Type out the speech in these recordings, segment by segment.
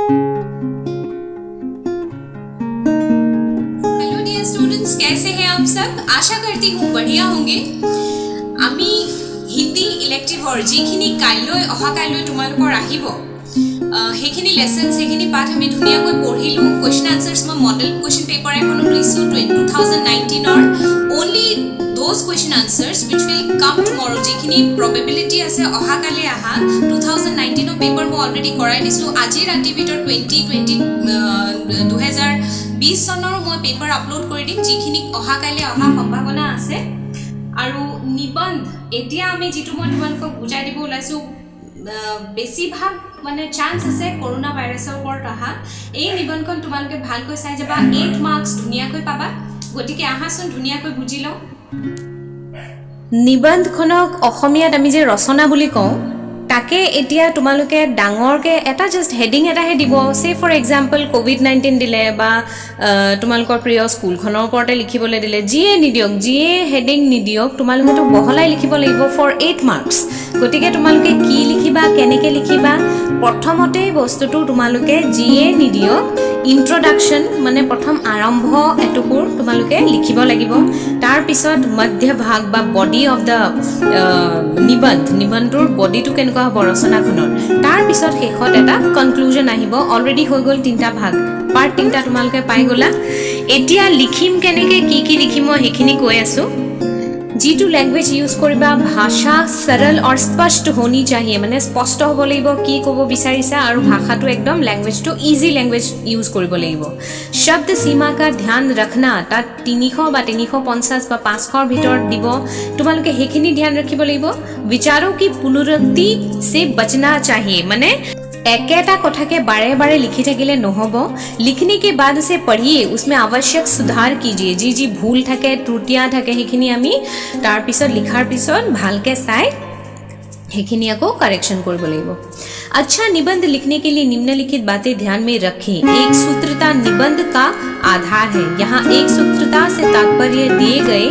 Hello dear students, कैसे हैं आप सब? आशा करती हूँ बढ़िया होंगे। আমি হিন্দী ইলেক্টিভৰ যিখিনি কাইলৈ অহা কাইলৈ তোমালোকৰ আহিব সেইখিনি লেসন সেইখিনি পাঠ আমি ধুনীয়াকৈ পঢ়িলো। কোৱেশ্চন আনসাৰ্স মই মডেল কোৱেশ্চন পেপাৰ এখনো লৈছো 2019 ৰ only those question answers which will come tomorrow, যিখিনি probability আছে অহা কালি আহা 2019 ৰ পেপাৰ মই অলৰেডি কৰাই দিছো। আজি ৰাতি ভিতৰত 2020 চনৰ মই পেপাৰ আপলোড কৰি দিম, যিখিনি অহা কালি অহা সম্ভাৱনা আছে। আৰু নিবন্ধ এতিয়া আমি যেটো মই তোমালোকক বুজাই দিব ওলাইছো, বেছিভাগ মানে চান্স আছে কৰোনা ভাইৰাছৰ ওপৰত অহা। এই নিবন্ধখন তোমালোকে ভালকৈ চাই যাবা, 8 মাৰ্কস ধুনীয়াকৈ পাবা। গতিকে আহাচোন ধুনীয়াকৈ বুজি লওঁ। নিবন্ধখনক অসমীয়াত আমি যে ৰচনা বুলি কওঁ, তাকে এতিয়া তোমালোকে ডাঙৰকে এটা জাস্ট হেডিং এটাহে দিব। সে ফৰ এক্সাম্পল কোভিড-19 দিলে বা তোমালোকৰ প্ৰিয় স্কুলখনৰ ওপৰতে লিখিবলৈ দিলে, যিয়ে নিদিয়ক, যিয়ে হেডিং নিদিয়ক, তোমালোকে তো বহলাই লিখিব লাগিব ফৰ 8 মাৰ্কস। গতিকে তোমালোকে কি লিখিবা, কেনেকে লিখিবা, প্ৰথমতে বস্তুটো তোমালোকে যিয়ে নিদিয়ক ইন্ট্ৰোডাকশন মানে প্ৰথম আৰম্ভ এটুকুৰ তোমালোকে লিখিব লাগিব। তাৰ পিছত মধ্য ভাগ বা বডি অফ দা নিবন্ধৰ বডিটো কেনেকুৱা হ'ব ৰচনাখনৰ, তাৰ পিছত শেষত এটা কনক্লুজন আহিব। অলৰেডি হৈ গ'ল 3টা ভাগ, পাৰ্ট 3টা তোমালোকে পাই গ'লা। এতিয়া লিখিম কেনেকে, কি লিখিম মই সেইখিনি কৈ আছো। যিটো ল্যাঙ্গুৱেজ ইউজ কৰিবা, ভাষা সৰল আৰু স্পষ্ট হোনি চাহিয়ে, মানে স্পষ্ট হ'ব লাগিব কি ক'ব বিচাৰিছা, আৰু ভাষাটো একদম ল্যাঙ্গুৱেজটো ইজি ল্যাঙ্গুৱেজ ইউজ কৰিব লাগিব। শব্দ সীমা কা ধ্যান ৰখনা, তাত 300 বা 350 বা 500 ভিতৰত দিব, তোমালোকে সেইখিনি ধ্যান ৰাখিব লাগিব। विचारों की पुनरुक्ति से बचना चाहिए, মানে एकेटा कथाके बारे बारे लिखी থাকিলে নহব। लिखने के बाद उसे पढ़िए, उसमें आवश्यक सुधार कीजिए। जी भूल থাকে, त्रुटियां থাকে, সেইখিনি আমি তাৰ পিছত লিখাৰ পিছত ভালকে চাই সেইখিনি আকৌ करेक्शन কৰিব লাগিব। अच्छा निबंध लिखने के लिए निम्नलिखित बातें ध्यान में रखें। एक सूत्रता निबंध का आधार है। यहाँ एक सूत्रता से तात्पर्य दिए गए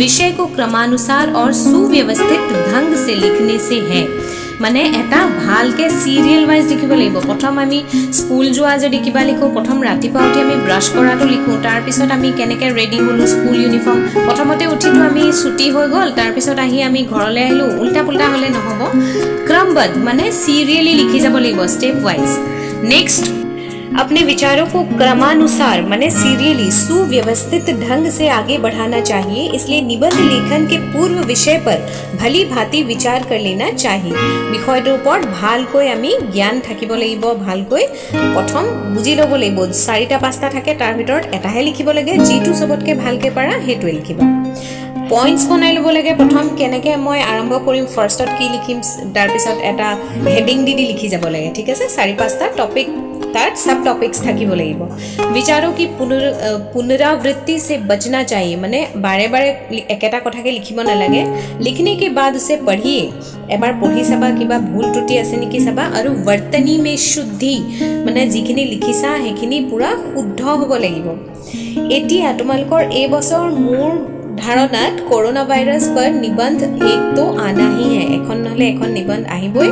विषय को क्रमानुसार और सुव्यवस्थित ढंग से लिखने से है। মানে এটা ভালকে সিরিয়াল ওয়াইজ লিখিব লাগিব। প্ৰথম আমি স্কুল যোৱা যদি কিবা লিখো, প্ৰথম ৰাতিপুৱা উঠি আমি ব্ৰাশ কৰাটো লিখো, তাৰ পিছত আমি কেনেকে ৰেডি হলো স্কুল ইউনিফৰ্ম, প্ৰথমতে উঠিটো আমি ছুটি হৈ গ'ল, তাৰ পিছত আহি আমি ঘৰলৈ আহিলো, উল্টা পুল্টা হলে নহব। क्रमबद्ध মানে सीरियली लिखी যাব লাগিব, स्टेप वाइज। नेक्स्ट, अपने विचारों को क्रमानुसार माने सीरियली सुव्यवस्थित ढंग से आगे बढ़ाना चाहिए। इसलिए निबंध लेखन के पूर्व विषय पर भली भांति विचार कर लेना चाहिए। বিষয়টোৰ ওপৰত ভালকৈ আমি জ্ঞান থাকিব লাগিব, ভালকৈ প্ৰথম বুজি ল'ব লাগিব। 4টা 5টা থাকে, তাৰ ভিতৰত এটাহে লিখিব লাগে, যিটো সবতকে ভালকে পাৰা সেইটোৱে লিখিবা। পইণ্টস বনাই ল'ব লাগে, প্ৰথম কেনেকে মই আৰম্ভ কৰিম, ফাৰ্ষ্টত কি লিখিম, তাৰ পিছত এটা হেডিং দি লিখি যাব লাগে। ঠিক আছে, 4-5টা টপিক তাত सब टॉपिक्स থাকিব লাগিব। विचारों की पुनरावृत्ति से बचना चाहिए, মানে বাৰে বাৰে একেটা কথাকে লিখিব নালাগে। लिखने के बाद उसे पढ़िए, এবাৰ পঢ়ি চাবা কিবা ভুল ত্ৰুটি আছে নেকি চাবা। আৰু वर्तनी में शुद्धि, মানে যিখিনি লিখিছা সেইখিনি পুৰা শুদ্ধ হ'ব লাগিব। এতিয়া তোমালোকৰ এই বছৰ মোৰ ধাৰণাত কৰোনা ভাইৰাছ पर निबंध एक तो आना ही है, এখন নহলে এখন নিবন্ধ আহিবই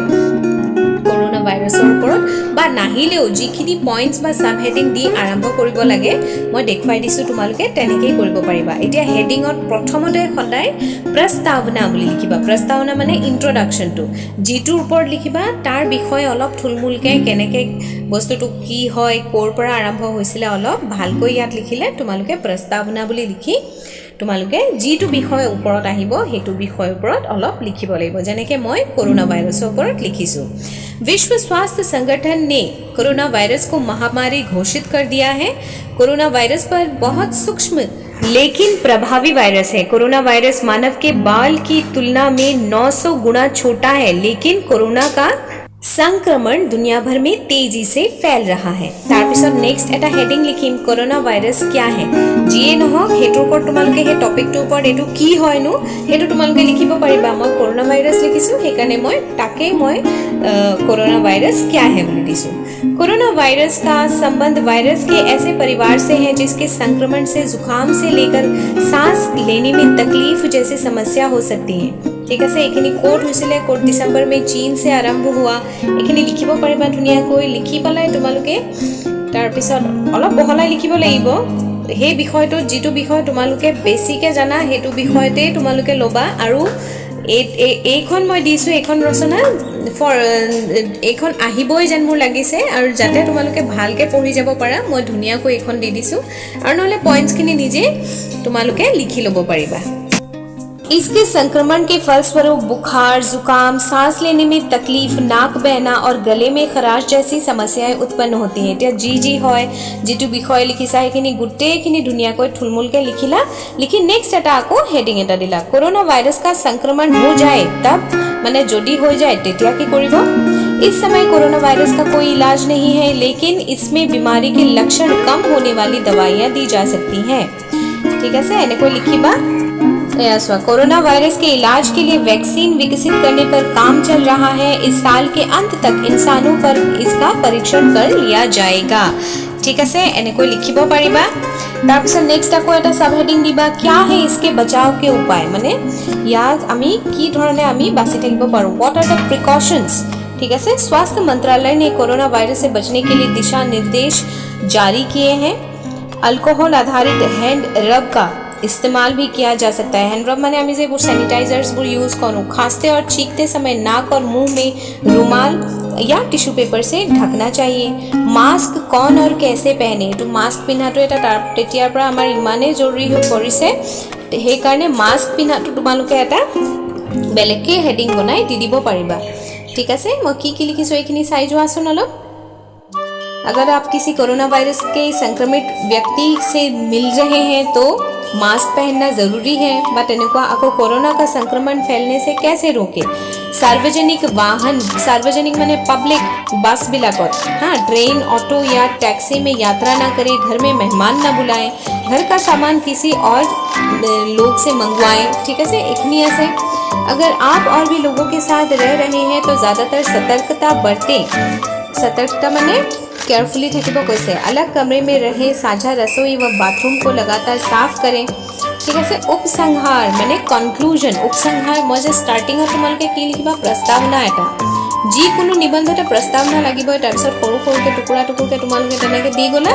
কৰোনা ভাইৰাছৰ ওপৰত। বা নাহিলেও যিখিনি পইণ্টস বা সাব হেডিং দি আৰম্ভ কৰিব লাগে মই দেখুৱাই দিছো, তোমালোকে তেনেকেই কৰিব পাৰিবা। এতিয়া হেডিঙত প্ৰথমতে সদায় প্ৰস্তাৱনা বুলি লিখিবা। প্ৰস্তাৱনা মানে ইন্ট্ৰোডাকশনটো, যিটোৰ ওপৰত লিখিবা তাৰ বিষয়ে অলপ থুলমূলকে কেনেকে বস্তুটো কি হয়, ক'ৰ পৰা আৰম্ভ হৈছিলে অলপ ভালকৈ ইয়াত লিখিলে তোমালোকে প্ৰস্তাৱনা বুলি লিখি তোমালোকে যিটো বিষয় ওপৰত আহিব সেইটো বিষয়ৰ ওপৰত অলপ লিখিব লাগিব। যেনেকৈ মই কৰোনা ভাইৰাছৰ ওপৰত লিখিছো। विश्व स्वास्थ्य संगठन ने कोरोना वायरस को महामारी घोषित कर दिया है। कोरोना वायरस पर बहुत सूक्ष्म लेकिन प्रभावी वायरस है। कोरोना वायरस मानव के बाल की तुलना में 900 गुना छोटा है, लेकिन कोरोना का संक्रमण दुनिया भर में तेजी से फैल रहा है। तार पिছত नेक्स्ट এটা হেডিং লিখিম, कोरोना वायरस क्या है। যিয়ে নহওক হেতুৰ ওপৰত তোমালোকে হে টপিকটোৰ ওপৰত এটো কি হয়নো হেতু তোমালোকে লিখিব পাৰিবা। মই कोरोना वायरस লিখিছো, সেইকাৰণে মই তাকে মই कोरोना वायरस क्या है বুলি দিছো। कोरोना वायरस का संबंध वायरस के ऐसे परिवार से है जिसके संक्रमण से जुकाम से लेकर सांस लेने में तकलीफ जैसी समस्या हो सकती है। ঠিক আছে এইখিনি ক'ত হৈছিলে ক'ত ডিচেম্বৰ মে চীন সে আৰম্ভ হোৱা এইখিনি লিখিব পাৰিবা ধুনীয়াকৈ লিখি পেলাই তোমালোকে তাৰপিছত অলপ বহলাই লিখিব লাগিব সেই বিষয়টো যেটো বিষয় তোমালোকে বেছিকে জানা হেতু বিষয়তে তোমালোকে লবা আৰু এইখন মই দিছো এইখন ৰচনা ফৰ এইখন আহিবই যেন মোৰ লাগিছে আৰু যাতে তোমালোকে ভালকে পঢ়ি যাব পাৰা মই ধুনীয়াকৈ এইখন দি দিছো আৰু নহলে পইণ্টছখিনি নিজে তোমালোকে লিখি লব পাৰিবা इसके संक्रमण के फलस्वरूप बुखार जुकाम सांस लेने में तकलीफ नाक बहना और गले में खराश जैसी समस्याएं उत्पन्न होती हैं এতিয়া जी হয় যেটো বিষয় লিখিছা এখিনি গুটেখিনি ধুনিয়াকৈ থুলমুলকে লিখিলা লিখি নেক্সট এটা আকৌ হেডিং এটা দিলা कोरोना वायरस का संक्रमण हो जाए तब माने जदी हो जाए तेतिया की करिबो इस समय कोरोना वायरस का कोई इलाज नहीं है लेकिन इसमें बीमारी के लक्षण कम होने वाली दवाइयां दी जा सकती हैं ठीक है से एने कोई लिखिबा कोरोना वायरस के इलाज के लिए वैक्सीन विकसित करने पर काम चल रहा है इस साल के अंत तक इंसानों पर इसका परीक्षण कर लिया जाएगा ठीक है से एने कोई लिखिब पारिबा তাৰপিছত নেক্সট আকৌ এটা সাব হেডিং দিবা क्या है इसके बचाव के उपाय माने याक आमी की धरणे आमी बासि থাকিব পাৰো व्हाट आर द प्रिकॉशंस ठीक है से स्वास्थ्य मंत्रालय ने कोरोना वायरस से बचने के लिए दिशा निर्देश जारी किए हैं अल्कोहल आधारित हैंड रब का इस्तेमाल भी किया जा सकता है हैंड रब माने आमी जे वो सैनिटाइजर्स वो यूज करो खांसते और छींकते समय नाक और मुंह में रुमाल या टिश्यू पेपर से ढकना चाहिए मास्क कौन और कैसे पहने तो मास्क पिन्हाটো এটা তেতিয়াৰ পৰা আমাৰ ইমানে জৰুৰী হৈ পৰিছে সেই কাৰণে মাস্ক পিন্হাটো তোমালোকে এটা বেলেগকে হেডিং বনাই দি দিব পাৰিবা ঠিক আছে মই কি লিখিছো এইখিনি চাই যোৱাছোন অলপ अगर आप किसी कोरोना वायरस के संक्रमित व्यक्ति से मिल रहे हैं तो मास्क पहनना जरूरी है बट एनेकुआ आपको कोरोना का संक्रमण फैलने से कैसे रोके सार्वजनिक वाहन सार्वजनिक माने पब्लिक बस बिलाकत हाँ ट्रेन ऑटो या टैक्सी में यात्रा ना करें घर में मेहमान ना बुलाएं घर का सामान किसी और लोग से मंगवाएं ठीक है से इतनी ऐसे अगर आप और भी लोगों के साथ रह रहे हैं तो ज़्यादातर सतर्कता बरतें सतर्कता माने केयरफुली থাকিব কৈছে अलग कमरे में रहे साझा रसोई व बाथरूम को लगातार साफ करें ठीक है से उपसंहार माने कंक्लूजन उपसंहार मजे स्टार्टिंग তোমালকে কি লিখিবা प्रस्तावना এটা जी কোনো নিবন্ধতে प्रस्तावना লাগিব তাৰপিছত সৰু সৰুকে টুকুৰা তোমালকে তেনেকে দি গলা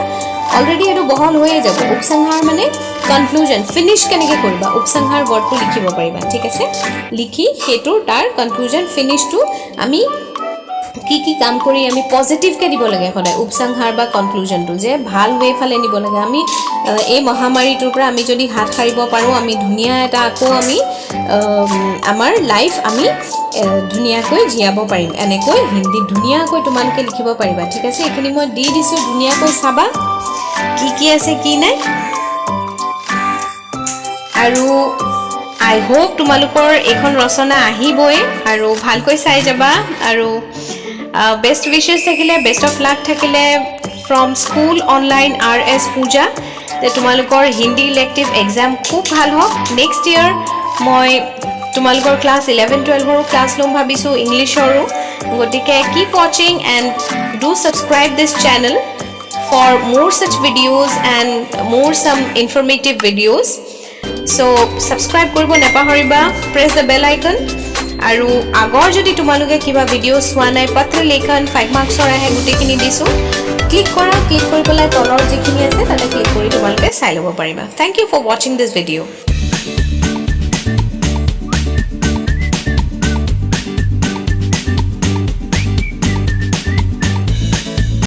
অলৰেডি এটো বহল হৈয়ে যাব উপসংহাৰ মানে কনক্লুজন ফিনিশ কেনেকে কৰিবা উপসংহাৰ ওয়াৰ্ডটো লিখিব পাৰিবা ঠিক আছে লিখি হেতু তাৰ কনক্লুজন ফিনিশটো আমি কি কাম কৰি আমি পজিটিভ কে দিব লাগে সদায় উপসংহার বা কনক্লুজনটো যে ভাল ওয়ে ফালে নিব লাগে আমি এই মহামাৰীটোৰ পৰা আমি যদি হাত হাৰিব পাৰো আমি ধুনিয়া এটা আকৌ আমি আমাৰ লাইফ আমি ধুনিয়াকৈ জিয়াব পাৰিম এনেকৈ হিন্দী ধুনিয়াকৈ তোমালকে লিখিব পাৰিবা ঠিক আছে এখিনি মই দি দিছো ধুনিয়াকৈ চাবা কি আছে কি নাই আৰু I hope তোমালোকৰ এখন ৰচনা আহিবই আৰু ভালকৈ চাই যাবা আৰু বেষ্ট উইশেছ থাকিলে বেষ্ট অফ লাক থাকিলে ফ্ৰম স্কুল অনলাইন RS পূজা তে তোমালোকৰ হিন্দী ইলেক্টিভ এক্সাম খুব ভাল হওক নেক্সট ইয়াৰ মই তোমালোকৰ ক্লাছ 11-12 ৰ ক্লাছ লম ভাবিছো ইংলিছৰো গটিকে keep watching and do subscribe this channel for more such videos and more some informative videos so subscribe korbo napahoriba press the bell icon aru agor jodi tumaluke kiba video swa nai patra lekhan 5 marks or ahe gute kini disu click kori pelai tolor jekhini ase tate click kori tumaluke sai lobo pariba thank you for watching this video